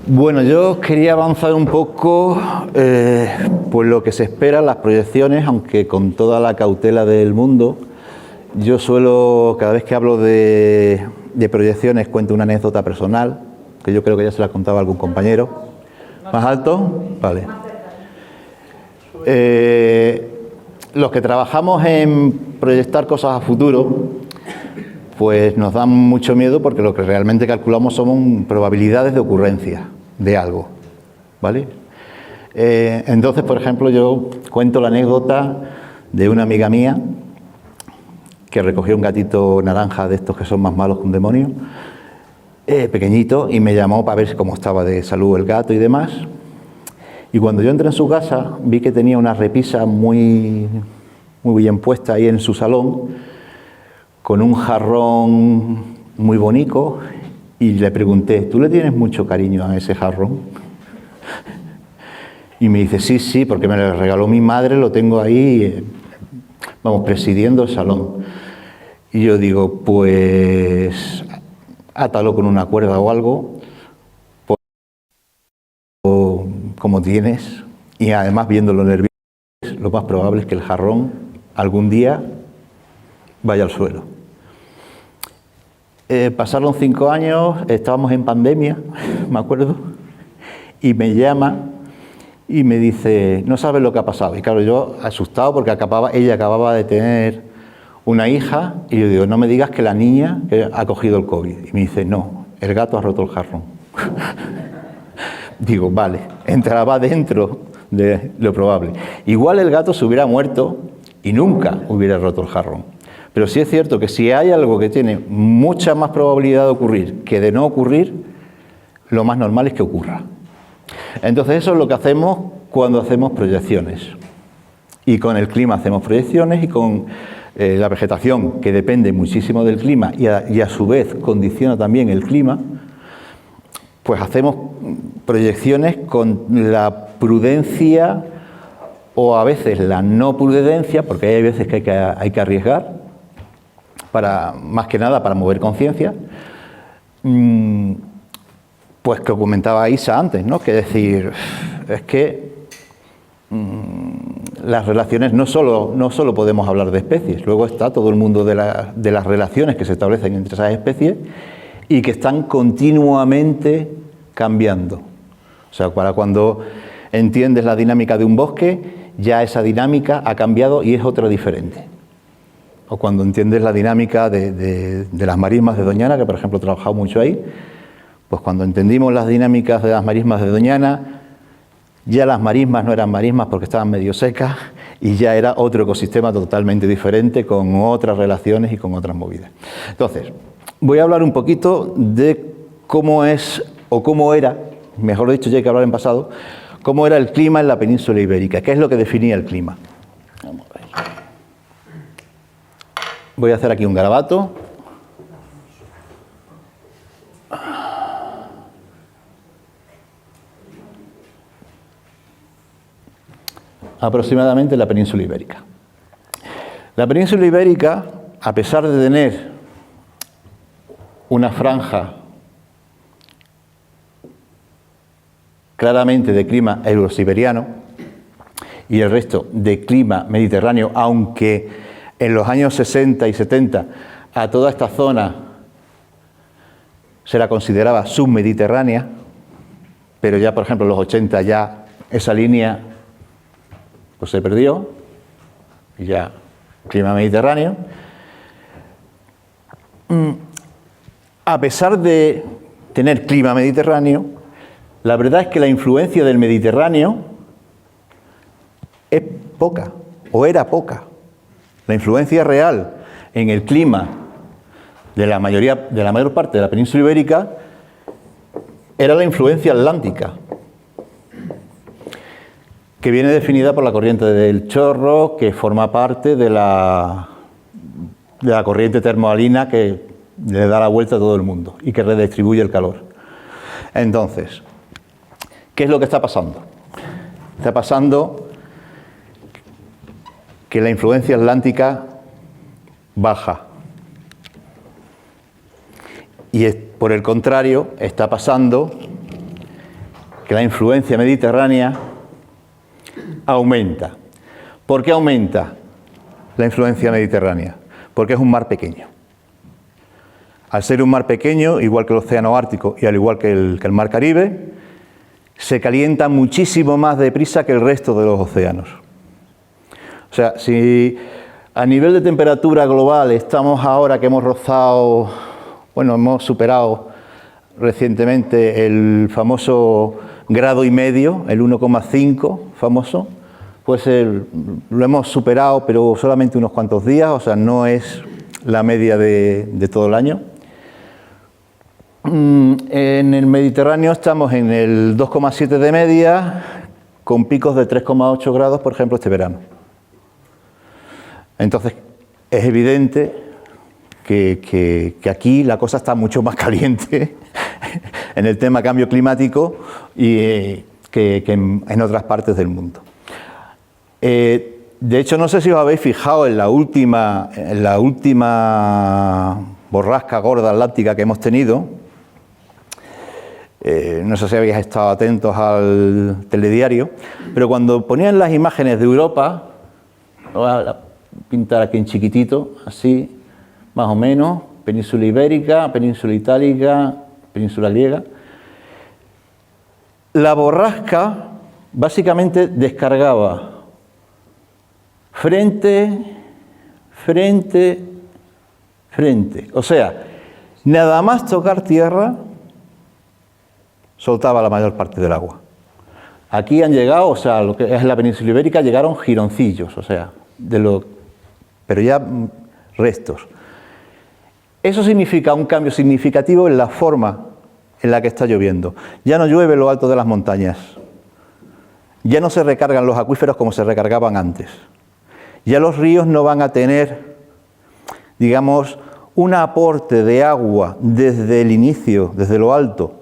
Bueno, yo quería avanzar un poco por lo que se espera, las proyecciones, aunque con toda la cautela del mundo. Yo suelo, cada vez que hablo de proyecciones, cuento una anécdota personal, que yo creo que ya se la contaba algún compañero. ¿Más alto? Vale. Los que trabajamos en proyectar cosas a futuro, pues nos dan mucho miedo porque lo que realmente calculamos son probabilidades de ocurrencia de algo, ¿vale? Entonces, por ejemplo, yo cuento la anécdota de una amiga mía que recogió un gatito naranja de estos que son más malos que un demonio, pequeñito, y me llamó para ver cómo estaba de salud el gato y demás. Y cuando yo entré en su casa, vi que tenía una repisa muy bien puesta ahí en su salón, con un jarrón muy bonito, y le pregunté, ¿tú le tienes mucho cariño a ese jarrón? Y me dice, sí, porque me lo regaló mi madre, lo tengo ahí, vamos, presidiendo el salón. Y yo digo, pues, átalo con una cuerda o algo, como tienes, y además viéndolo nervioso, lo más probable es que el jarrón algún día vaya al suelo. Pasaron 5 años, estábamos en pandemia, me acuerdo, y me llama y me dice, no sabes lo que ha pasado. Y claro, yo asustado porque ella acababa de tener una hija, y yo digo, no me digas que la niña ha cogido el COVID. Y me dice, no, el gato ha roto el jarrón. Digo, vale, entraba dentro de lo probable. Igual el gato se hubiera muerto y nunca hubiera roto el jarrón. Pero sí es cierto que si hay algo que tiene mucha más probabilidad de ocurrir que de no ocurrir, lo más normal es que ocurra. Entonces eso es lo que hacemos cuando hacemos proyecciones. Y con el clima hacemos proyecciones, y con la vegetación, que depende muchísimo del clima y a su vez condiciona también el clima, pues hacemos proyecciones con la prudencia o a veces la no prudencia, porque hay veces que hay que arriesgar, más que nada para mover conciencia, pues que comentaba Isa antes, ¿no? Que decir, es que las relaciones no solo podemos hablar de especies, luego está todo el mundo de las relaciones que se establecen entre esas especies y que están continuamente cambiando. O sea, para cuando entiendes la dinámica de un bosque, ya esa dinámica ha cambiado y es otra diferente. O cuando entiendes la dinámica de las marismas de Doñana, que por ejemplo he trabajado mucho ahí, pues cuando entendimos las dinámicas de las marismas de Doñana, ya las marismas no eran marismas porque estaban medio secas y ya era otro ecosistema totalmente diferente, con otras relaciones y con otras movidas. Entonces, voy a hablar un poquito de cómo es, o cómo era, mejor dicho, ya hay que hablar en pasado, cómo era el clima en la península ibérica, qué es lo que definía el clima. Vamos a ver. Voy a hacer aquí un garabato. Aproximadamente la península ibérica. La península ibérica, a pesar de tener una franja claramente de clima eurosiberiano y el resto de clima mediterráneo, aunque en los años 60 y 70 a toda esta zona se la consideraba submediterránea, pero ya por ejemplo en los 80 ya esa línea pues se perdió y ya clima mediterráneo. A pesar de tener clima mediterráneo, la verdad es que la influencia del Mediterráneo es poca, o era poca. La influencia real en el clima de la mayor parte de la península ibérica era la influencia atlántica, que viene definida por la corriente del Chorro, que forma parte de la corriente termoalina que le da la vuelta a todo el mundo y que redistribuye el calor. Entonces, ¿qué es lo que está pasando? Está pasando que la influencia atlántica baja. Y por el contrario, está pasando que la influencia mediterránea aumenta. ¿Por qué aumenta la influencia mediterránea? Porque es un mar pequeño. Al ser un mar pequeño, igual que el océano Ártico y al igual que el mar Caribe, se calienta muchísimo más deprisa que el resto de los océanos. O sea, si a nivel de temperatura global estamos ahora que hemos rozado, bueno, hemos superado recientemente el famoso grado y medio, el 1,5 famoso, pues lo hemos superado, pero solamente unos cuantos días, o sea, no es la media de todo el año. En el Mediterráneo estamos en el 2,7 de media, con picos de 3,8 grados, por ejemplo, este verano. Entonces, es evidente que aquí la cosa está mucho más caliente en el tema cambio climático que en otras partes del mundo. De hecho, no sé si os habéis fijado en la última borrasca gorda atlántica que hemos tenido. No sé si habéis estado atentos al telediario, pero cuando ponían las imágenes de Europa, voy a pintar aquí en chiquitito, así, más o menos, península ibérica, península itálica, península griega. La borrasca básicamente descargaba frente, frente, frente. O sea, nada más tocar tierra, soltaba la mayor parte del agua. Aquí han llegado, o sea, lo que es la península ibérica, llegaron jironcillos, o sea, pero ya restos. Eso significa un cambio significativo en la forma en la que está lloviendo. Ya no llueve en lo alto de las montañas. Ya no se recargan los acuíferos como se recargaban antes. Ya los ríos no van a tener, digamos, un aporte de agua desde el inicio, desde lo alto,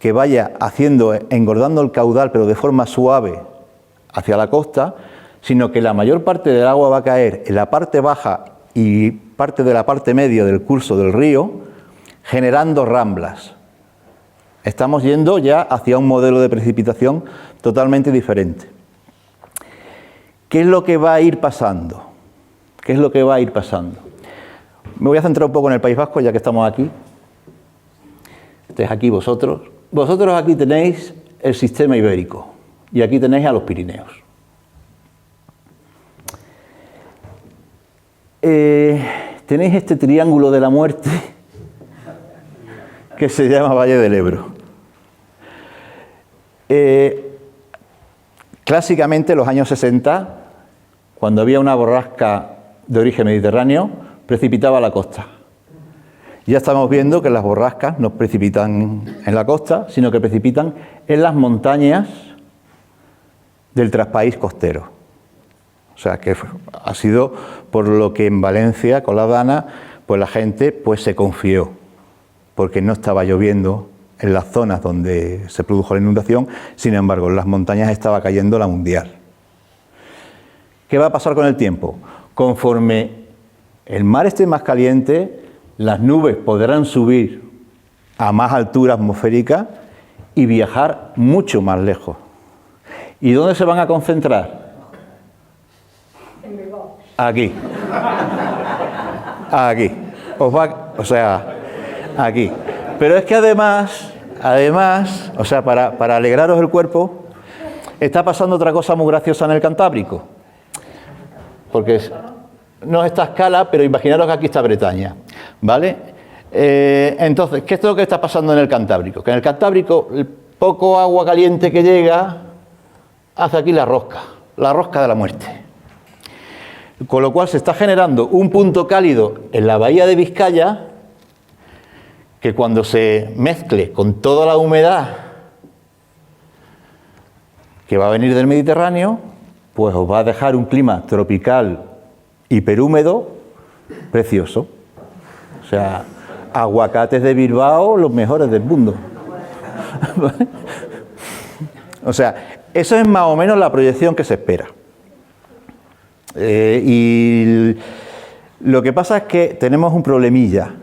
que vaya engordando el caudal, pero de forma suave, hacia la costa, sino que la mayor parte del agua va a caer en la parte baja y parte de la parte media del curso del río, generando ramblas. Estamos yendo ya hacia un modelo de precipitación totalmente diferente. ¿Qué es lo que va a ir pasando? ¿Qué es lo que va a ir pasando? Me voy a centrar un poco en el País Vasco, ya que estamos aquí. Estáis aquí vosotros. Vosotros aquí tenéis el sistema ibérico y aquí tenéis a los Pirineos. Tenéis este triángulo de la muerte que se llama Valle del Ebro. Clásicamente, en los años 60, cuando había una borrasca de origen mediterráneo, precipitaba a la costa. Ya estamos viendo que las borrascas no precipitan en la costa, sino que precipitan en las montañas del traspaís costero. O sea, que ha sido por lo que en Valencia, con la Dana, pues la gente pues se confió, porque no estaba lloviendo en las zonas donde se produjo la inundación, sin embargo, en las montañas estaba cayendo la mundial. ¿Qué va a pasar con el tiempo? Conforme el mar esté más caliente, las nubes podrán subir a más altura atmosférica y viajar mucho más lejos. ¿Y dónde se van a concentrar? Aquí. Aquí. O sea, aquí. Pero es que además, o sea, para alegraros el cuerpo, está pasando otra cosa muy graciosa en el Cantábrico. Porque no es esta escala, pero imaginaros que aquí está Bretaña, ¿vale? Entonces, ¿qué es lo que está pasando en el Cantábrico? Que en el Cantábrico, el poco agua caliente que llega, hace aquí la rosca de la muerte. Con lo cual se está generando un punto cálido en la bahía de Vizcaya, que cuando se mezcle con toda la humedad que va a venir del Mediterráneo, pues os va a dejar un clima tropical hiperhúmedo precioso. O sea, aguacates de Bilbao, los mejores del mundo. O sea, eso es más o menos la proyección que se espera. Y lo que pasa es que tenemos un problemilla.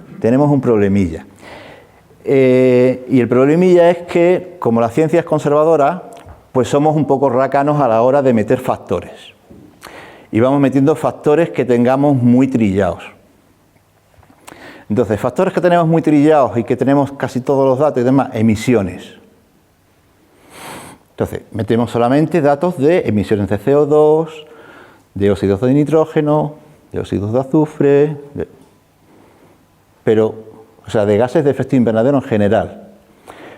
Y el problemilla es que, como la ciencia es conservadora, pues somos un poco rácanos a la hora de meter factores. Y vamos metiendo factores que tengamos muy trillados. Entonces, factores que tenemos muy trillados y que tenemos casi todos los datos y demás, emisiones. Entonces, metemos solamente datos de emisiones de CO2, de óxidos de nitrógeno, de óxidos de azufre, de gases de efecto invernadero en general.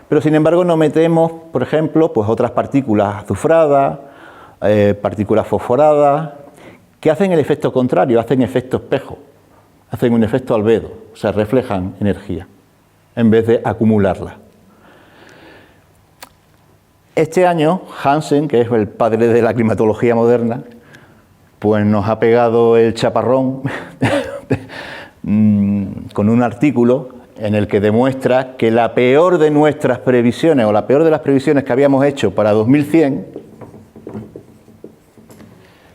Pero, sin embargo, no metemos, por ejemplo, pues otras partículas azufradas, partículas fosforadas, que hacen el efecto contrario, hacen efecto espejo, hacen un efecto albedo, o sea, reflejan energía, en vez de acumularla. Este año, Hansen, que es el padre de la climatología moderna, pues nos ha pegado el chaparrón con un artículo en el que demuestra que la peor de nuestras previsiones, o la peor de las previsiones que habíamos hecho para 2100,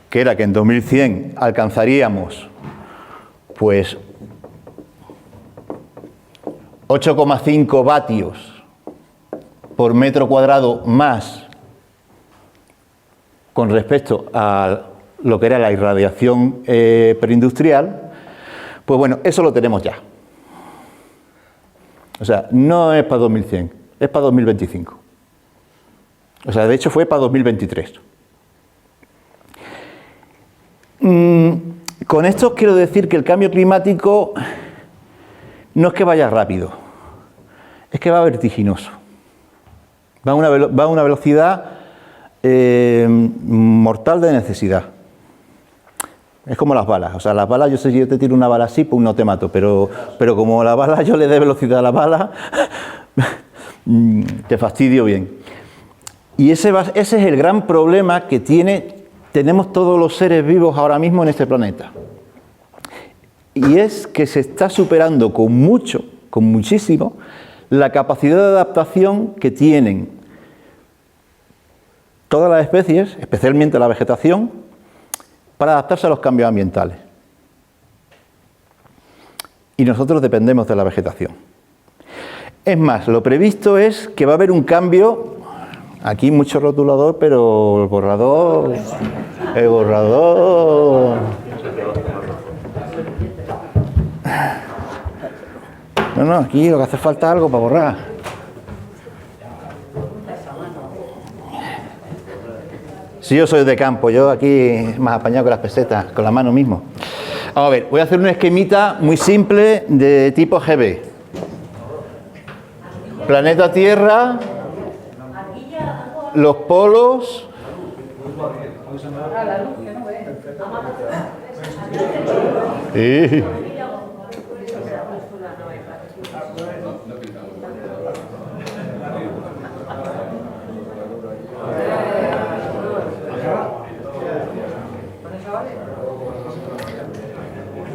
que era que en 2100 alcanzaríamos pues 8,5 vatios por metro cuadrado más con respecto a lo que era la irradiación preindustrial, pues bueno, eso lo tenemos ya. O sea, no es para 2100, es para 2025. O sea, de hecho fue para 2023. Con esto quiero decir que el cambio climático no es que vaya rápido, es que va vertiginoso. Va a una velocidad mortal de necesidad. Es como las balas. O sea, las balas, yo sé si yo te tiro una bala así, pues no te mato. Pero como la bala, yo le dé velocidad a la bala, te fastidio bien. Y ese es el gran problema que tenemos todos los seres vivos ahora mismo en este planeta. Y es que se está superando con muchísimo, la capacidad de adaptación que tienen todas las especies, especialmente la vegetación, para adaptarse a los cambios ambientales. Y nosotros dependemos de la vegetación. Es más, lo previsto es que va a haber un cambio, aquí mucho rotulador, pero el borrador... No, aquí lo que hace falta es algo para borrar. Si yo soy de campo, yo aquí más apañado que las pesetas, con la mano mismo. Vamos a ver, voy a hacer un esquemita muy simple de tipo GB. Planeta Tierra, los polos. Sí.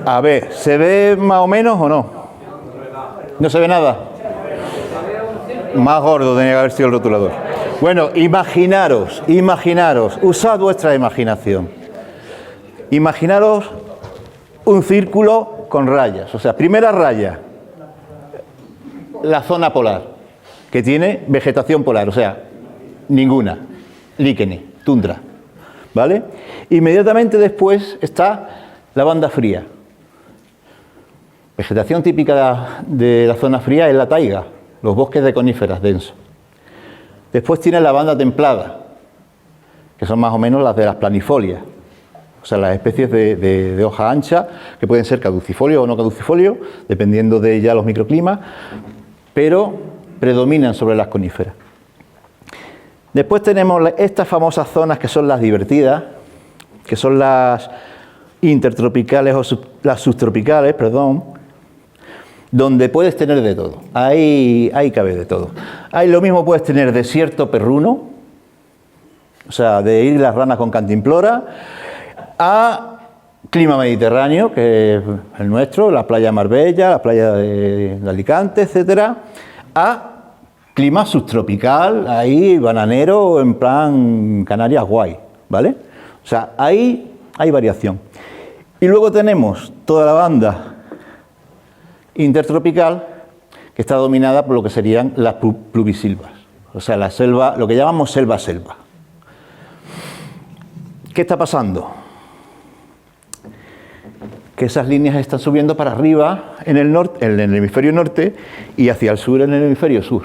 A ver, ¿se ve más o menos o no? ¿No se ve nada? Más gordo tenía que haber sido el rotulador. Bueno, imaginaros, usad vuestra imaginación. Imaginaros un círculo con rayas. O sea, primera raya, la zona polar, que tiene vegetación polar, o sea, ninguna, líquenes, tundra, ¿vale? Inmediatamente después está la banda fría. Vegetación típica de la zona fría es la taiga, los bosques de coníferas densos. Después tiene la banda templada, que son más o menos las de las planifolias, o sea, las especies de hoja ancha, que pueden ser caducifolio o no caducifolio, dependiendo de ya los microclimas, pero predominan sobre las coníferas. Después tenemos estas famosas zonas que son las divertidas, que son las intertropicales o las subtropicales, perdón, donde puedes tener de todo. Ahí cabe de todo. Ahí lo mismo puedes tener desierto perruno, o sea, de islas ranas con cantimplora, a clima mediterráneo, que es el nuestro, la playa de Marbella, la playa de Alicante, etcétera, a clima subtropical, ahí bananero, en plan Canarias guay, ¿vale? O sea, ahí hay variación. Y luego tenemos toda la banda intertropical, que está dominada por lo que serían las pluvisilvas, o sea, la selva, lo que llamamos selva-selva. ¿Qué está pasando? Que esas líneas están subiendo para arriba en el norte, en el hemisferio norte, y hacia el sur en el hemisferio sur.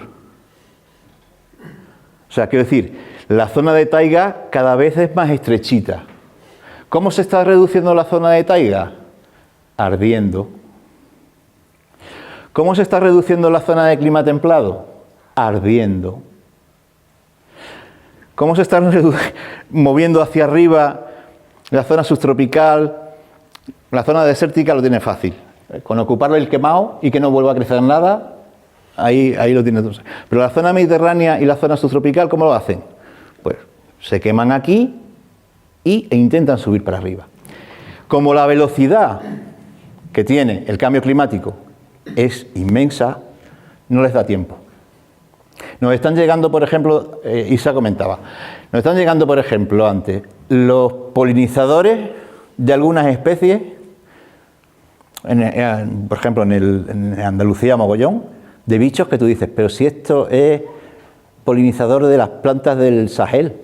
O sea, quiero decir, la zona de taiga cada vez es más estrechita. ¿Cómo se está reduciendo la zona de taiga? Ardiendo. ¿Cómo se está reduciendo la zona de clima templado? Ardiendo. ¿Cómo se está moviendo hacia arriba la zona subtropical? La zona desértica lo tiene fácil. Con ocuparle el quemado y que no vuelva a crecer nada, ahí lo tiene todo. Pero la zona mediterránea y la zona subtropical, ¿cómo lo hacen? Pues se queman aquí e intentan subir para arriba. Como la velocidad que tiene el cambio climático es inmensa, no les da tiempo. Nos están llegando, por ejemplo, Isa comentaba, nos están llegando, por ejemplo, antes, los polinizadores de algunas especies, por ejemplo, en Andalucía, mogollón, de bichos que tú dices, pero si esto es polinizador de las plantas del Sahel,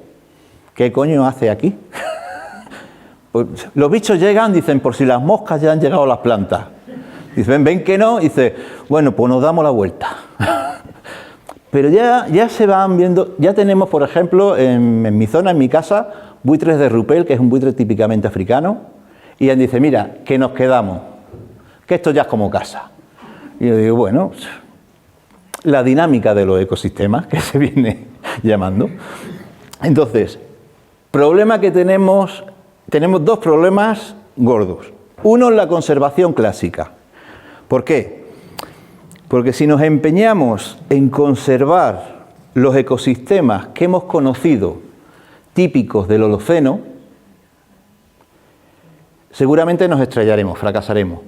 ¿qué coño hace aquí? Pues los bichos llegan, dicen, por si las moscas ya han llegado a las plantas. Dicen, ven que no, dice, bueno, pues nos damos la vuelta. Pero ya se van viendo, ya tenemos, por ejemplo, en mi zona, en mi casa, buitres de rupel, que es un buitre típicamente africano, y él dice, mira, que nos quedamos, que esto ya es como casa. Y yo digo, bueno, la dinámica de los ecosistemas, que se viene llamando. Entonces, problema que tenemos dos problemas gordos. Uno es la conservación clásica. ¿Por qué? Porque si nos empeñamos en conservar los ecosistemas que hemos conocido típicos del Holoceno, seguramente nos estrellaremos, fracasaremos,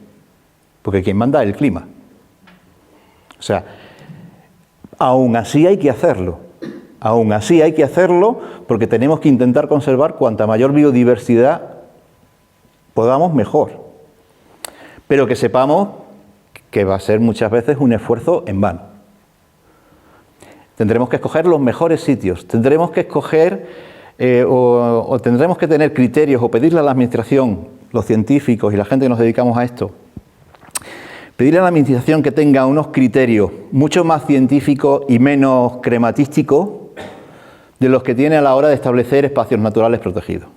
porque quien manda es el clima. O sea, aún así hay que hacerlo. Aún así hay que hacerlo porque tenemos que intentar conservar cuanta mayor biodiversidad podamos, mejor. Pero que sepamos que va a ser muchas veces un esfuerzo en vano. Tendremos que escoger los mejores sitios, tendremos que escoger o tendremos que tener criterios o pedirle a la administración, los científicos y la gente que nos dedicamos a esto, pedirle a la administración que tenga unos criterios mucho más científicos y menos crematísticos de los que tiene a la hora de establecer espacios naturales protegidos.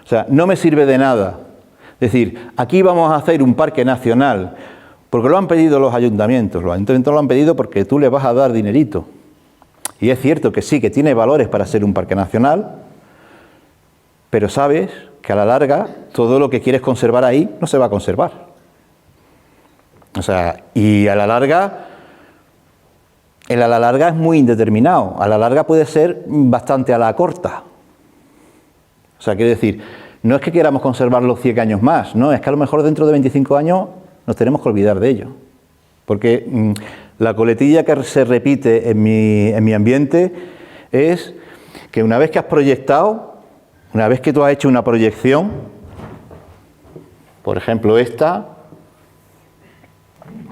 O sea, no me sirve de nada decir, aquí vamos a hacer un parque nacional, porque lo han pedido los ayuntamientos lo han pedido porque tú le vas a dar dinerito. Y es cierto que sí, que tiene valores para ser un parque nacional, pero sabes que a la larga todo lo que quieres conservar ahí no se va a conservar. O sea, y a la larga, el a la larga es muy indeterminado, a la larga puede ser bastante a la corta. O sea, quiero decir, no es que queramos conservarlo 100 años más, no, es que a lo mejor dentro de 25 años nos tenemos que olvidar de ello. Porque la coletilla que se repite en mi ambiente es que una vez que has proyectado, una vez que tú has hecho una proyección, por ejemplo esta,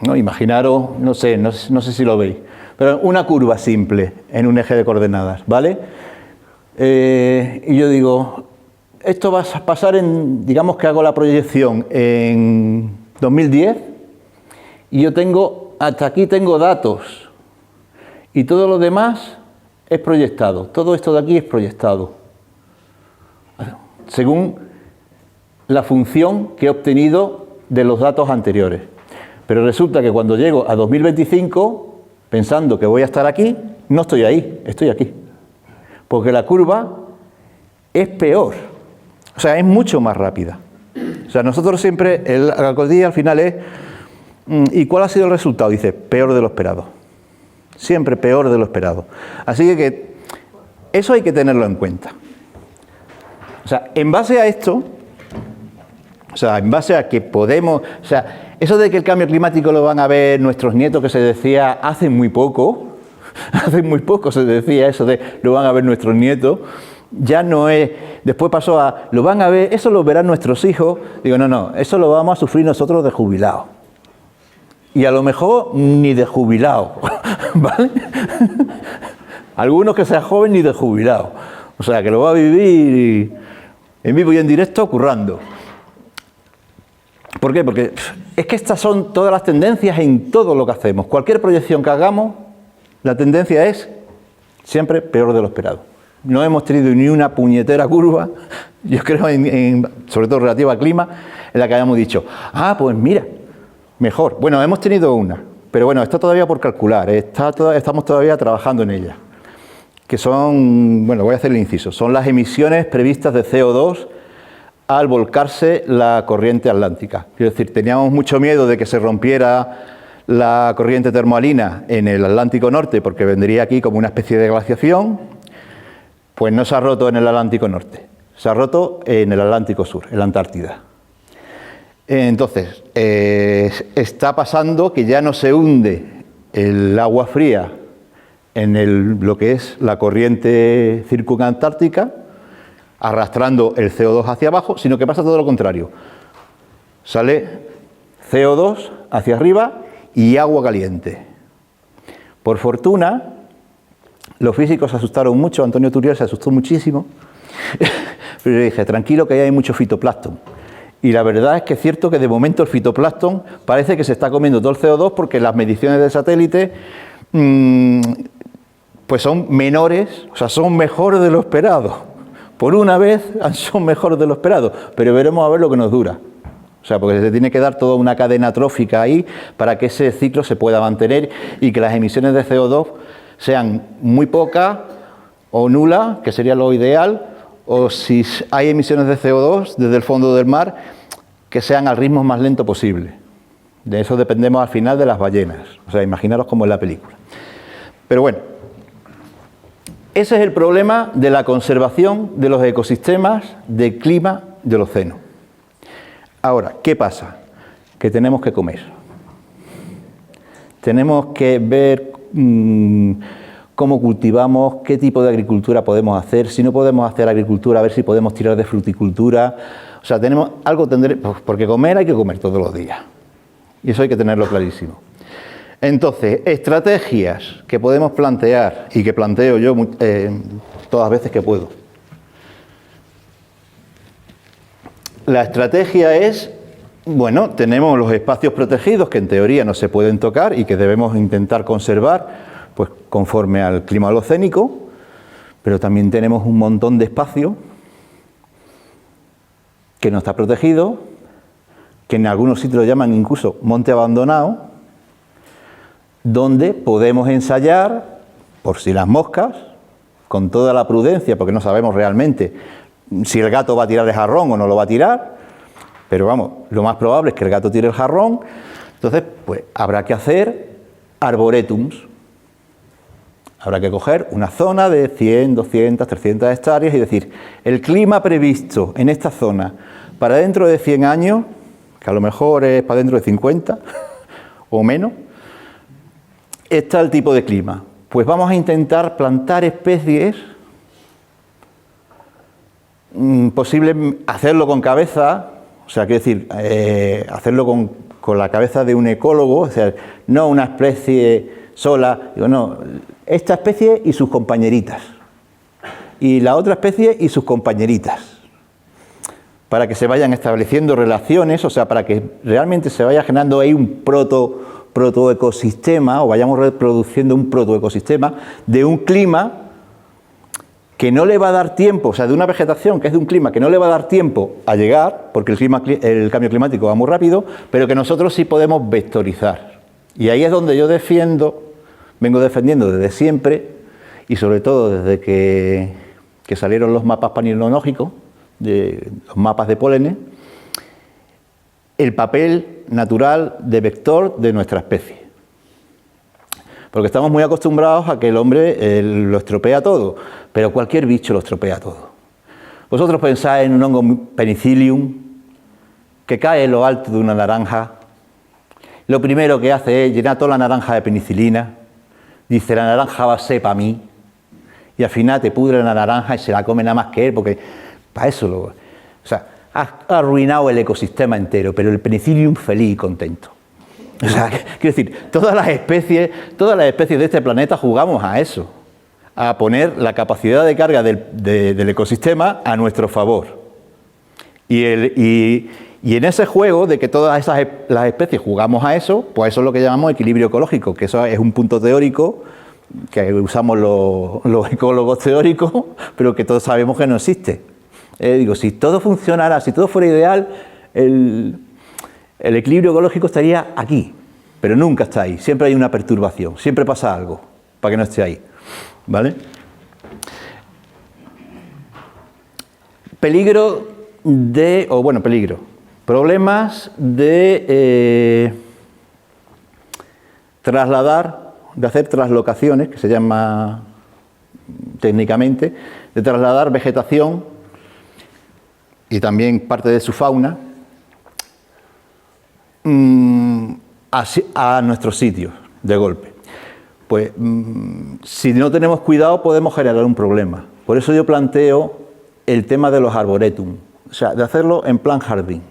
¿no? Imaginaros, no sé si lo veis, pero una curva simple en un eje de coordenadas, ¿vale? Y yo digo, esto va a pasar digamos que hago la proyección en 2010 y yo hasta aquí tengo datos y todo lo demás es proyectado, todo esto de aquí es proyectado, según la función que he obtenido de los datos anteriores. Pero resulta que cuando llego a 2025, pensando que voy a estar aquí, no estoy ahí, estoy aquí. Porque la curva es peor, o sea, es mucho más rápida. O sea, nosotros siempre, la coletilla al final es, ¿y cuál ha sido el resultado? Dice, peor de lo esperado. Siempre peor de lo esperado. Así que eso hay que tenerlo en cuenta. O sea, en base a esto, o sea, en base a que podemos, o sea, eso de que el cambio climático lo van a ver nuestros nietos, que se decía hace muy poco se decía eso de lo van a ver nuestros nietos, ya no es, después pasó a, lo van a ver, eso lo verán nuestros hijos, digo, no, eso lo vamos a sufrir nosotros de jubilados. y a lo mejor ni de jubilado, ¿vale? Algunos que sea joven ni de jubilado. O sea, que lo va a vivir en vivo y en directo currando. ¿Por qué? Porque es que estas son todas las tendencias en todo lo que hacemos. Cualquier proyección que hagamos, la tendencia es siempre peor de lo esperado. No hemos tenido ni una puñetera curva, yo creo, sobre todo relativa al clima, en la que hayamos dicho, pues mira, mejor. Bueno, hemos tenido una, pero bueno, está todavía por calcular, estamos todavía trabajando en ella. Que son, bueno, voy a hacer el inciso, son las emisiones previstas de CO2 al volcarse la corriente atlántica. Es decir, teníamos mucho miedo de que se rompiera la corriente termoalina en el Atlántico Norte porque vendría aquí como una especie de glaciación. Pues no se ha roto en el Atlántico Norte, se ha roto en el Atlántico Sur, en la Antártida. Entonces, está pasando que ya no se hunde el agua fría en lo que es la corriente circunantártica, arrastrando el CO2 hacia abajo, sino que pasa todo lo contrario. Sale CO2 hacia arriba y agua caliente. Por fortuna, los físicos se asustaron mucho, Antonio Turiel se asustó muchísimo, pero le dije, tranquilo que ahí hay mucho fitoplancton. Y la verdad es que es cierto que de momento el fitoplancton parece que se está comiendo todo el CO2 porque las mediciones de satélite pues son menores, o sea, son mejor de lo esperado. Por una vez son mejor de lo esperado, pero veremos a ver lo que nos dura. O sea, porque se tiene que dar toda una cadena trófica ahí para que ese ciclo se pueda mantener y que las emisiones de CO2 sean muy pocas o nulas, que sería lo ideal, o si hay emisiones de CO2 desde el fondo del mar, que sean al ritmo más lento posible. De eso dependemos al final de las ballenas. O sea, imaginaros como en la película. Pero bueno, ese es el problema de la conservación de los ecosistemas, del clima, del océano. Ahora, ¿qué pasa? Que tenemos que comer. Tenemos que ver cómo cultivamos, qué tipo de agricultura podemos hacer. Si no podemos hacer agricultura, a ver si podemos tirar de fruticultura. O sea, tenemos algo, porque comer hay que comer todos los días. Y eso hay que tenerlo clarísimo. Entonces, estrategias que podemos plantear y que planteo yo todas las veces que puedo. La estrategia es, bueno, tenemos los espacios protegidos que en teoría no se pueden tocar y que debemos intentar conservar, pues conforme al clima holocénico, pero también tenemos un montón de espacio que no está protegido, que en algunos sitios lo llaman incluso monte abandonado, donde podemos ensayar, por si las moscas, con toda la prudencia, porque no sabemos realmente si el gato va a tirar el jarrón o no lo va a tirar, pero vamos, lo más probable es que el gato tire el jarrón. Entonces, pues habrá que hacer arboretums. Habrá que coger una zona de 100, 200, 300 hectáreas y decir, el clima previsto en esta zona para dentro de 100 años, que a lo mejor es para dentro de 50 o menos, está el tipo de clima. Pues vamos a intentar plantar especies, posible hacerlo con cabeza, o sea, quiero decir, hacerlo con la cabeza de un ecólogo, o sea, no una especie sola, digo, no, esta especie y sus compañeritas, y la otra especie y sus compañeritas, para que se vayan estableciendo relaciones, o sea, para que realmente se vaya generando ahí un protoecosistema, o vayamos reproduciendo un protoecosistema de un clima que no le va a dar tiempo, o sea, de una vegetación que es de un clima que no le va a dar tiempo a llegar, porque el cambio climático va muy rápido, pero que nosotros sí podemos vectorizar. Y ahí es donde yo vengo defendiendo desde siempre, y sobre todo desde que salieron los mapas palinológicos, los mapas de pólenes, el papel natural de vector de nuestra especie. Porque estamos muy acostumbrados a que el hombre lo estropea todo, pero cualquier bicho lo estropea todo. Vosotros pensáis en un hongo Penicillium que cae en lo alto de una naranja, lo primero que hace es llenar toda la naranja de penicilina, dice la naranja va a ser para mí, y al final te pudre la naranja y se la come nada más que él, porque para eso o sea, ha arruinado el ecosistema entero, pero el Penicillium feliz y contento. O sea, quiero decir, todas las especies de este planeta jugamos a eso, a poner la capacidad de carga del ecosistema a nuestro favor. Y en ese juego de que todas las especies jugamos a eso, pues eso es lo que llamamos equilibrio ecológico, que eso es un punto teórico que usamos los ecólogos teóricos, pero que todos sabemos que no existe. Digo, si todo funcionara, si todo fuera ideal, el equilibrio ecológico estaría aquí, pero nunca está ahí. Siempre hay una perturbación, siempre pasa algo para que no esté ahí, ¿vale? Problemas de de hacer traslocaciones, que se llama técnicamente, de trasladar vegetación y también parte de su fauna a nuestros sitios de golpe. Pues si no tenemos cuidado podemos generar un problema. Por eso yo planteo el tema de los arboretum, o sea, de hacerlo en plan jardín.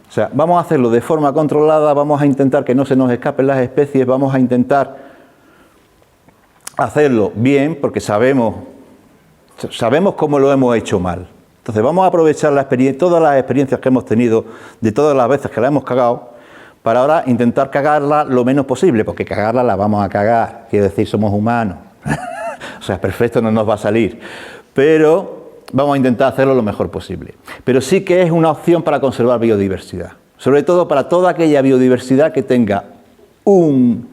O sea, vamos a hacerlo de forma controlada, vamos a intentar que no se nos escapen las especies, vamos a intentar hacerlo bien, porque sabemos cómo lo hemos hecho mal. Entonces vamos a aprovechar todas las experiencias que hemos tenido, de todas las veces que la hemos cagado, para ahora intentar cagarla lo menos posible, porque cagarla la vamos a cagar, quiero decir, somos humanos. O sea, perfecto no nos va a salir, pero vamos a intentar hacerlo lo mejor posible. Pero sí que es una opción para conservar biodiversidad, sobre todo para toda aquella biodiversidad que tenga un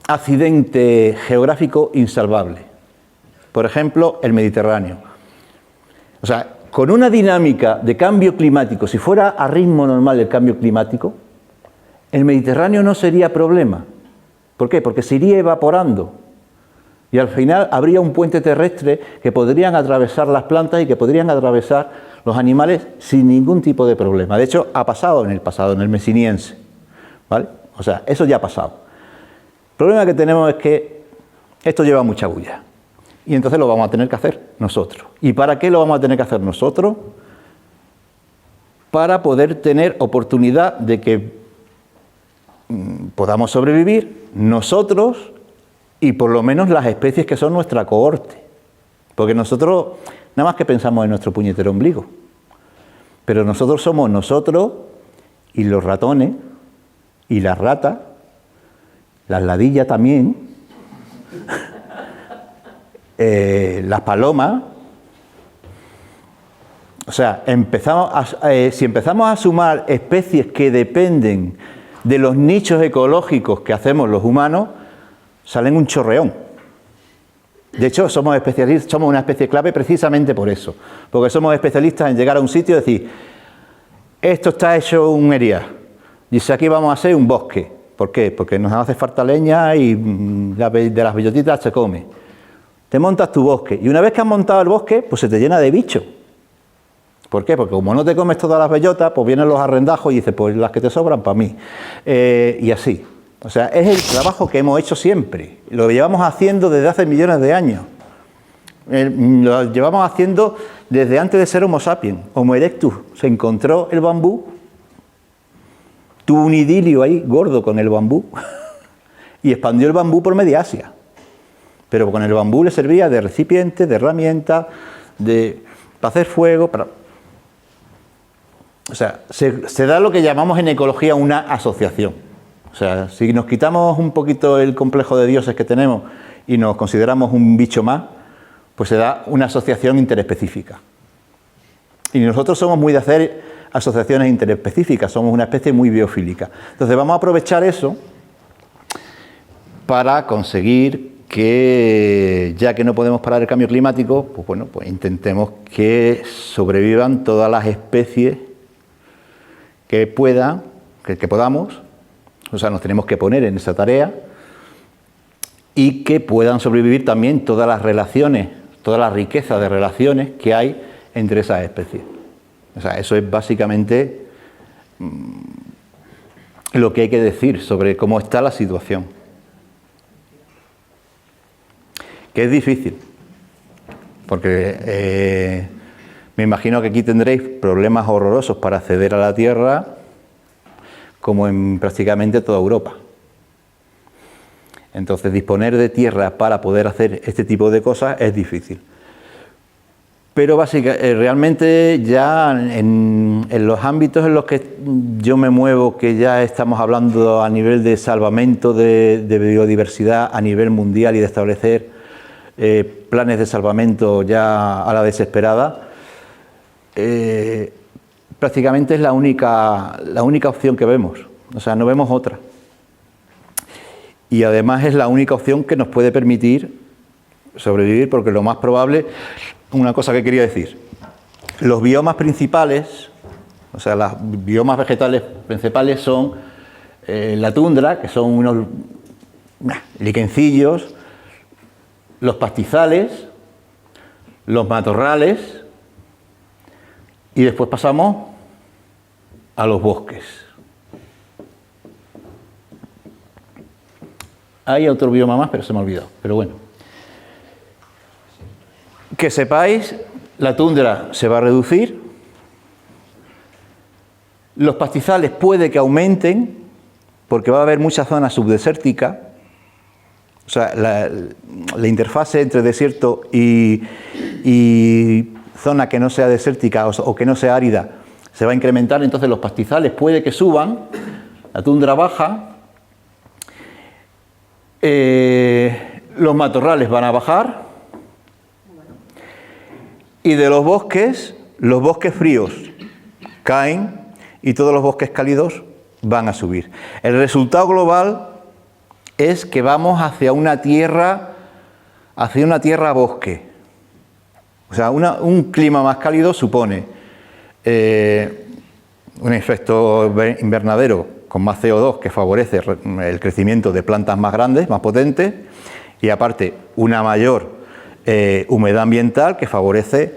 accidente geográfico insalvable. Por ejemplo, el Mediterráneo. O sea, con una dinámica de cambio climático, si fuera a ritmo normal el cambio climático, el Mediterráneo no sería problema. ¿Por qué? Porque se iría evaporando. Y al final habría un puente terrestre que podrían atravesar las plantas y que podrían atravesar los animales sin ningún tipo de problema. De hecho, ha pasado en el pasado, en el Mesiniense, ¿vale? O sea, eso ya ha pasado. El problema que tenemos es que esto lleva mucha bulla. Y entonces lo vamos a tener que hacer nosotros. ¿Y para qué lo vamos a tener que hacer nosotros? Para poder tener oportunidad de que podamos sobrevivir nosotros y por lo menos las especies que son nuestra cohorte. Porque nosotros nada más que pensamos en nuestro puñetero ombligo. Pero nosotros somos nosotros y los ratones y las ratas, las ladillas también, las palomas. O sea, si empezamos a sumar especies que dependen de los nichos ecológicos que hacemos los humanos, salen un chorreón. De hecho, somos especialistas, somos una especie clave precisamente por eso, porque somos especialistas en llegar a un sitio y decir, esto está hecho un erial, dice aquí vamos a hacer un bosque. ¿Por qué? Porque nos hace falta leña y de las bellotitas se come. Te montas tu bosque y una vez que has montado el bosque, pues se te llena de bichos. ¿Por qué? Porque como no te comes todas las bellotas, pues vienen los arrendajos y dices, pues las que te sobran para mí. Y así. O sea, es el trabajo que hemos hecho siempre. Lo llevamos haciendo desde hace millones de años. Lo llevamos haciendo desde antes de ser Homo sapiens. Homo erectus se encontró el bambú, tuvo un idilio ahí gordo con el bambú y expandió el bambú por media Asia. Pero con el bambú le servía de recipiente, de herramienta, para hacer fuego. O sea, se da lo que llamamos en ecología una asociación. O sea, si nos quitamos un poquito el complejo de dioses que tenemos y nos consideramos un bicho más, pues se da una asociación interespecífica. Y nosotros somos muy de hacer asociaciones interespecíficas, somos una especie muy biofílica. Entonces vamos a aprovechar eso para conseguir que, ya que no podemos parar el cambio climático, pues bueno, pues intentemos que sobrevivan todas las especies que podamos. O sea, nos tenemos que poner en esa tarea y que puedan sobrevivir también todas las relaciones, toda la riqueza de relaciones que hay entre esas especies. O sea, eso es básicamente lo que hay que decir sobre cómo está la situación. Que es difícil, porque me imagino que aquí tendréis problemas horrorosos para acceder a la Tierra, como en prácticamente toda Europa. Entonces, disponer de tierra para poder hacer este tipo de cosas es difícil. Pero básicamente, realmente ya en los ámbitos en los que yo me muevo, que ya estamos hablando a nivel de salvamento de biodiversidad a nivel mundial y de establecer planes de salvamento ya a la desesperada, prácticamente es la única opción que vemos, o sea, no vemos otra. Y además es la única opción que nos puede permitir sobrevivir, porque lo más probable, una cosa que quería decir, los biomas principales, o sea, las biomas vegetales principales son la tundra, que son unos liquencillos, los pastizales, los matorrales, y después pasamos a los bosques. Hay otro bioma más, pero se me ha olvidado, pero bueno. Que sepáis, la tundra se va a reducir, los pastizales puede que aumenten, porque va a haber mucha zona subdesértica, o sea, la interfase entre desierto y zona que no sea desértica o que no sea árida se va a incrementar, entonces los pastizales puede que suban, la tundra baja, los matorrales van a bajar, y de los bosques fríos caen y todos los bosques cálidos van a subir. El resultado global es que vamos hacia una tierra bosque. O sea, un clima más cálido supone un efecto invernadero con más CO2 que favorece el crecimiento de plantas más grandes, más potentes, y aparte una mayor humedad ambiental que favorece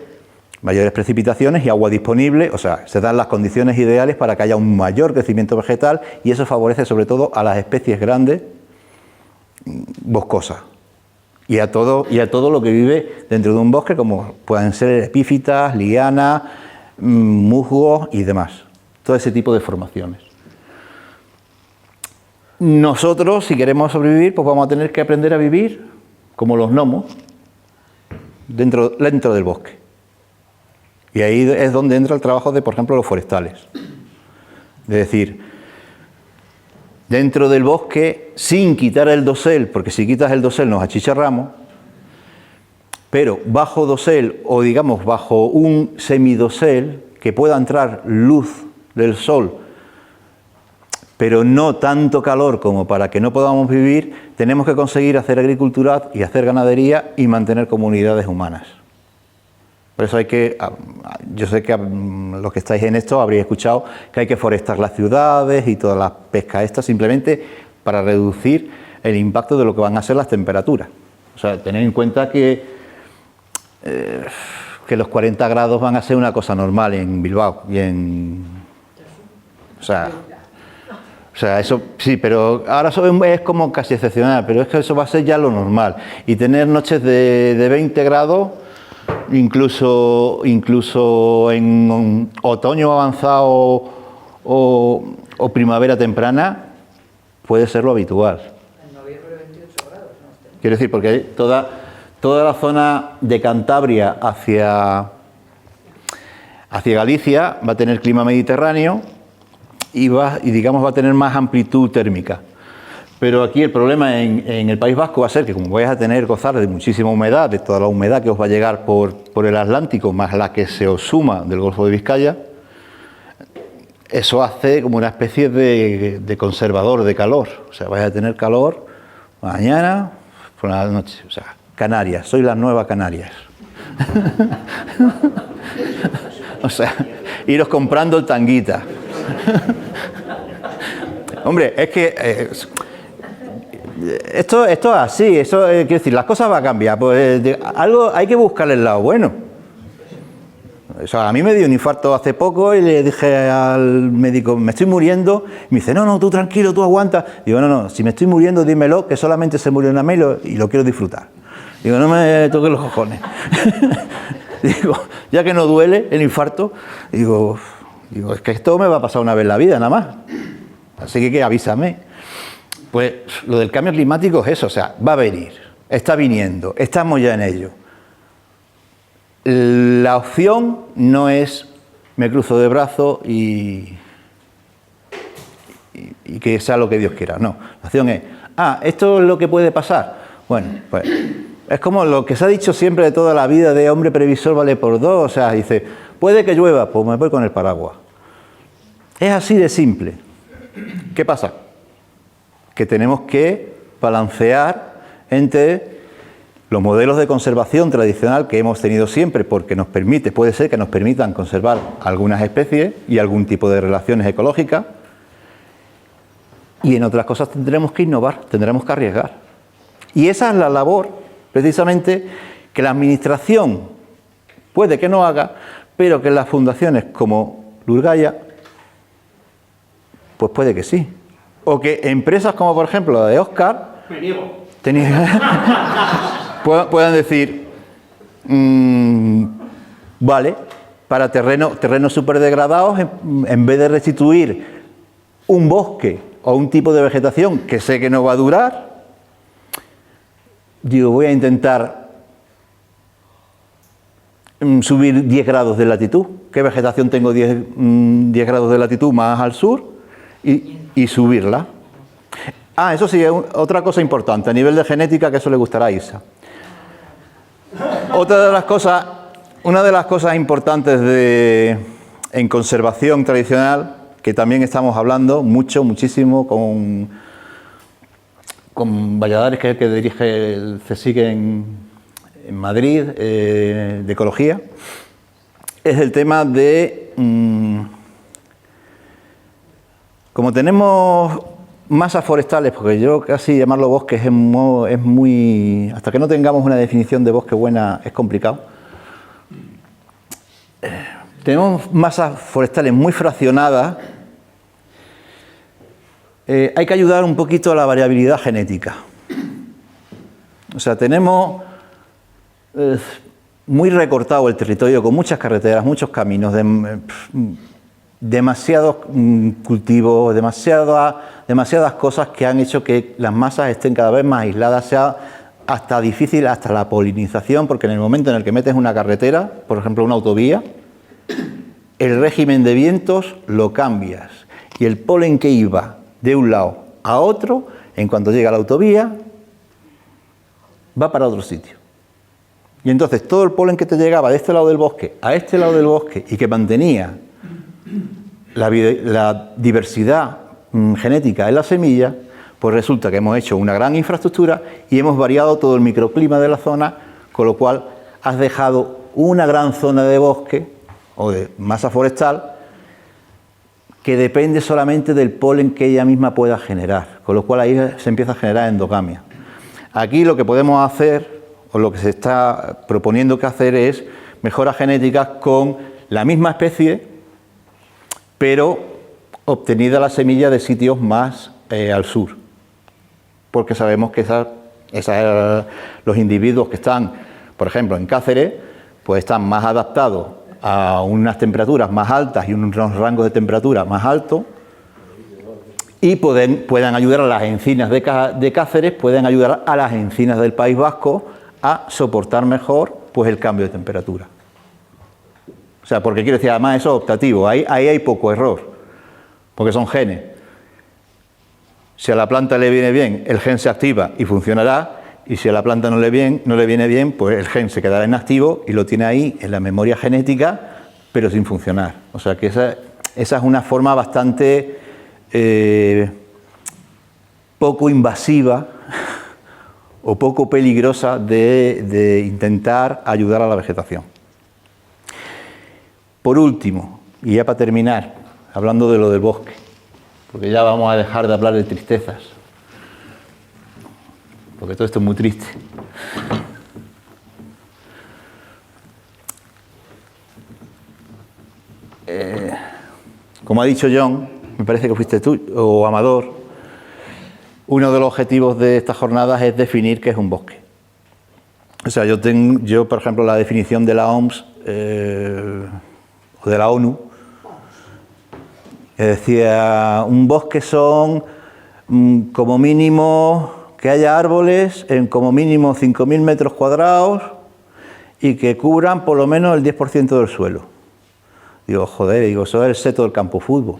mayores precipitaciones y agua disponible, o sea, se dan las condiciones ideales para que haya un mayor crecimiento vegetal, y eso favorece sobre todo a las especies grandes boscosas y a todo lo que vive dentro de un bosque, como pueden ser epífitas, lianas, musgos y demás, todo ese tipo de formaciones. Nosotros, si queremos sobrevivir, pues vamos a tener que aprender a vivir como los gnomos dentro del bosque. Y ahí es donde entra el trabajo de, por ejemplo, los forestales. Es decir, dentro del bosque, sin quitar el dosel, porque si quitas el dosel nos achicharramos, pero bajo dosel o digamos bajo un semidosel, que pueda entrar luz del sol, pero no tanto calor como para que no podamos vivir, tenemos que conseguir hacer agricultura y hacer ganadería y mantener comunidades humanas. Por eso yo sé que los que estáis en esto habréis escuchado que hay que forestar las ciudades y todas las pescas estas, simplemente para reducir el impacto de lo que van a ser las temperaturas. O sea, tened en cuenta que los 40 grados van a ser una cosa normal en Bilbao y o sea, eso sí, pero ahora es como casi excepcional, pero es que eso va a ser ya lo normal. Y tener noches de 20 grados, incluso en otoño avanzado o primavera temprana, puede ser lo habitual. En noviembre 28 grados, ¿no? Quiero decir, porque toda la zona de Cantabria hacia Galicia va a tener clima mediterráneo y digamos va a tener más amplitud térmica. Pero aquí el problema en el País Vasco va a ser que, como vais a gozar de muchísima humedad, de toda la humedad que os va a llegar por el Atlántico, más la que se os suma del Golfo de Vizcaya, eso hace como una especie de conservador de calor. O sea, vais a tener calor mañana por la noche. O sea, Canarias, soy las nuevas Canarias. O sea, iros comprando el tanguita. Hombre, es que esto es así, quiero decir, las cosas van a cambiar, pues algo hay que buscarle el lado bueno. O sea, a mí me dio un infarto hace poco y le dije al médico, me estoy muriendo, y me dice, no, tú tranquilo, tú aguanta. Digo, no, si me estoy muriendo, dímelo, que solamente se murió una vez y lo quiero disfrutar. Digo, no me toques los cojones. Digo, ya que no duele el infarto, digo, es que esto me va a pasar una vez en la vida, nada más. así que avísame. Pues lo del cambio climático es eso, o sea, va a venir, está viniendo, estamos ya en ello. La opción no es me cruzo de brazos y que sea lo que Dios quiera, no. La opción es, esto es lo que puede pasar. Bueno, pues es como lo que se ha dicho siempre de toda la vida de hombre previsor vale por dos, o sea, dice, puede que llueva, pues me voy con el paraguas. Es así de simple. ¿Qué pasa? Que tenemos que balancear entre los modelos de conservación tradicional que hemos tenido siempre, porque nos permite, puede ser que nos permitan conservar algunas especies y algún tipo de relaciones ecológicas, y en otras cosas tendremos que innovar, tendremos que arriesgar. Y esa es la labor, precisamente, que la administración puede que no haga, pero que las fundaciones como Lurgaya, pues puede que sí. O que empresas como, por ejemplo, la de Óscar, puedan decir, vale, para terrenos súper degradados, en vez de restituir un bosque o un tipo de vegetación que sé que no va a durar, digo, voy a intentar subir 10 grados de latitud. ¿Qué vegetación tengo 10 grados de latitud más al sur? Y subirla. Eso sí, otra cosa importante, a nivel de genética, que eso le gustará a Isa. Una de las cosas importantes en conservación tradicional, que también estamos hablando muchísimo con Valladares, que es el que dirige el CSIC en Madrid, de ecología, es el tema de, como tenemos masas forestales, porque yo casi llamarlo bosques es muy... Hasta que no tengamos una definición de bosque buena es complicado. Tenemos masas forestales muy fraccionadas. Hay que ayudar un poquito a la variabilidad genética. O sea, tenemos muy recortado el territorio con muchas carreteras, muchos caminos, demasiados cultivos, demasiadas cosas que han hecho que las masas estén cada vez más aisladas, sea hasta difícil hasta la polinización, porque en el momento en el que metes una carretera, por ejemplo una autovía, el régimen de vientos lo cambias y el polen que iba de un lado a otro, en cuanto llega a la autovía, va para otro sitio. Y entonces todo el polen que te llegaba de este lado del bosque a este lado del bosque y que mantenía la diversidad genética en la semilla, pues resulta que hemos hecho una gran infraestructura y hemos variado todo el microclima de la zona, con lo cual has dejado una gran zona de bosque o de masa forestal que depende solamente del polen que ella misma pueda generar, con lo cual ahí se empieza a generar endogamia. Aquí lo que podemos hacer, o lo que se está proponiendo que hacer, es mejoras genéticas con la misma especie, pero obtenida la semilla de sitios más al sur, porque sabemos que los individuos que están, por ejemplo, en Cáceres, pues están más adaptados a unas temperaturas más altas y unos rangos de temperatura más altos, y puedan ayudar a las encinas de Cáceres, pueden ayudar a las encinas del País Vasco a soportar mejor pues el cambio de temperatura. O sea, porque quiero decir, además eso es optativo, ahí hay poco error, porque son genes. Si a la planta le viene bien, el gen se activa y funcionará, y si a la planta no le viene bien, pues el gen se quedará inactivo y lo tiene ahí en la memoria genética, pero sin funcionar. O sea que esa es una forma bastante poco invasiva o poco peligrosa de intentar ayudar a la vegetación. Por último, y ya para terminar, hablando de lo del bosque, porque ya vamos a dejar de hablar de tristezas, porque todo esto es muy triste. Como ha dicho John, me parece que fuiste tú, o Amador, uno de los objetivos de estas jornadas es definir qué es un bosque. O sea, yo por ejemplo, la definición de la OMS o de la ONU Decía, un bosque son como mínimo que haya árboles en como mínimo 5.000 metros cuadrados y que cubran por lo menos el 10% del suelo. Digo, joder, digo, eso es el seto del campo fútbol.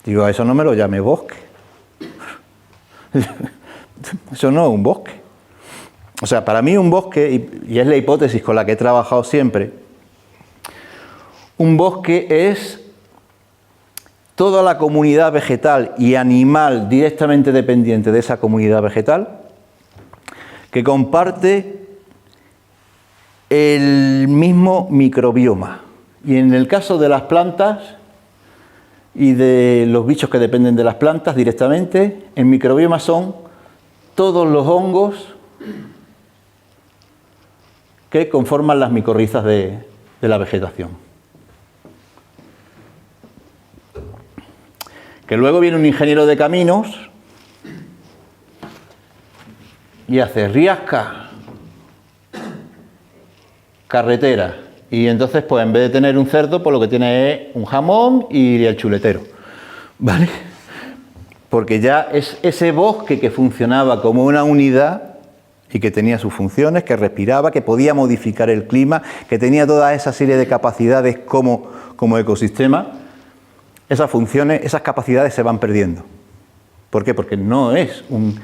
Digo, a eso no me lo llame bosque. Eso no es un bosque. O sea, para mí un bosque, y es la hipótesis con la que he trabajado siempre, un bosque es toda la comunidad vegetal y animal directamente dependiente de esa comunidad vegetal que comparte el mismo microbioma. Y en el caso de las plantas y de los bichos que dependen de las plantas directamente, el microbioma son todos los hongos que conforman las micorrizas de la vegetación. Que luego viene un ingeniero de caminos y hace riasca, carretera, y entonces pues en vez de tener un cerdo, pues lo que tiene es un jamón y el chuletero, ¿vale? Porque ya es ese bosque que funcionaba como una unidad y que tenía sus funciones, que respiraba, que podía modificar el clima, que tenía toda esa serie de capacidades como ecosistema. Esas funciones, esas capacidades se van perdiendo. ¿Por qué? Porque no es un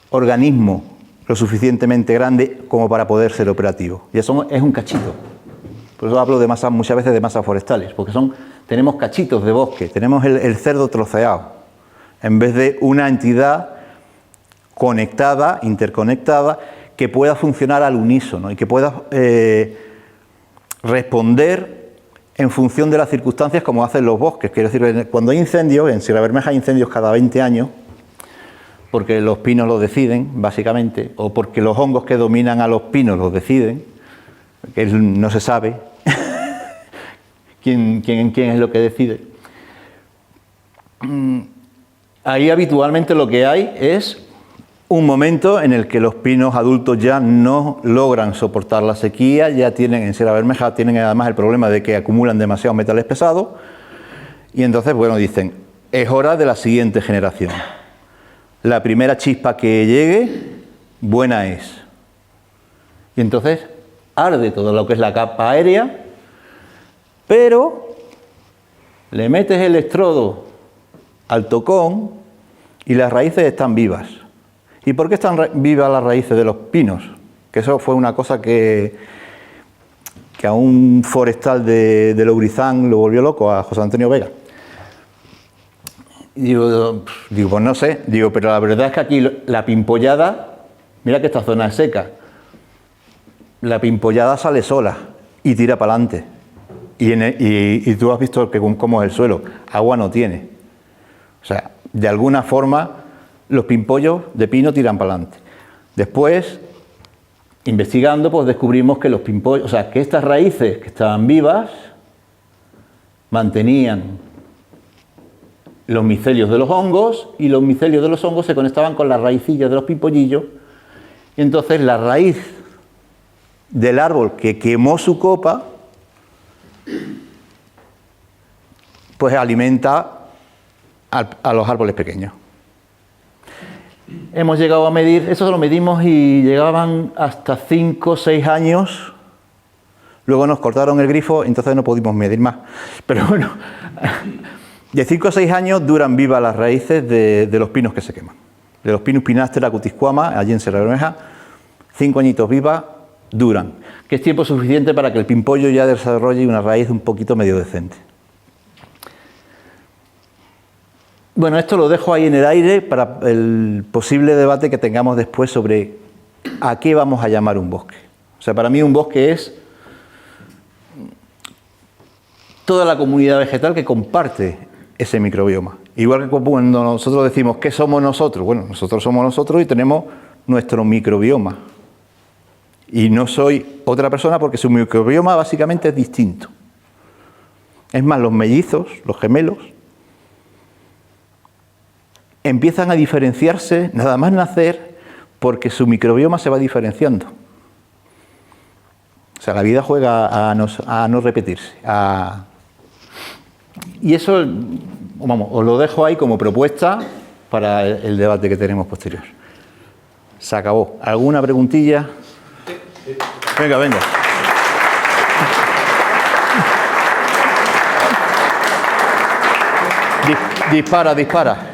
organismo lo suficientemente grande como para poder ser operativo. Y eso es un cachito. Por eso hablo de masas, muchas veces de masas forestales, porque tenemos cachitos de bosque, tenemos el cerdo troceado, en vez de una entidad conectada, interconectada, que pueda funcionar al unísono y que pueda responder en función de las circunstancias como hacen los bosques. Quiero decir, cuando hay incendios, en Sierra Bermeja hay incendios cada 20 años, porque los pinos lo deciden, básicamente, o porque los hongos que dominan a los pinos los deciden, que no se sabe quién es lo que decide. Ahí habitualmente lo que hay es un momento en el que los pinos adultos ya no logran soportar la sequía, ya tienen, en Sierra Bermeja tienen además el problema de que acumulan demasiados metales pesados, y entonces, bueno, dicen, es hora de la siguiente generación. La primera chispa que llegue, buena es. Y entonces arde todo lo que es la capa aérea, pero le metes el estrodo al tocón y las raíces están vivas. ¿Y por qué están vivas las raíces de los pinos? Que eso fue una cosa que a un forestal de Lourizán lo volvió loco, a José Antonio Vega. Y digo, pues no sé, pero la verdad es que aquí la pimpollada, mira que esta zona es seca, la pimpollada sale sola y tira para adelante. Y tú has visto cómo es el suelo, agua no tiene. O sea, de alguna forma los pimpollos de pino tiran para adelante. Después, investigando, pues descubrimos que los pimpollos, o sea, que estas raíces que estaban vivas mantenían los micelios de los hongos, y los micelios de los hongos se conectaban con las raicillas de los pimpollillos, y entonces la raíz del árbol que quemó su copa, pues alimenta a los árboles pequeños. Hemos llegado a medir, eso lo medimos y llegaban hasta 5 o 6 años. Luego nos cortaron el grifo, entonces no pudimos medir más. Pero bueno, de 5 o 6 años duran vivas las raíces de los pinos que se queman. De los Pinus pinastera cutiscuama, allí en Sierra Bermeja, 5 añitos vivas duran. Que es tiempo suficiente para que el pimpollo ya desarrolle una raíz un poquito medio decente. Bueno, esto lo dejo ahí en el aire para el posible debate que tengamos después sobre a qué vamos a llamar un bosque. O sea, para mí un bosque es toda la comunidad vegetal que comparte ese microbioma. Igual que cuando nosotros decimos ¿qué somos nosotros? Bueno, nosotros somos nosotros y tenemos nuestro microbioma. Y no soy otra persona porque su microbioma básicamente es distinto. Es más, los mellizos, los gemelos, empiezan a diferenciarse nada más nacer porque su microbioma se va diferenciando. O sea, la vida juega a no repetirse, a Y eso, vamos, os lo dejo ahí como propuesta para el debate que tenemos posterior. Se acabó. ¿Alguna preguntilla? Venga, venga. Dispara, dispara.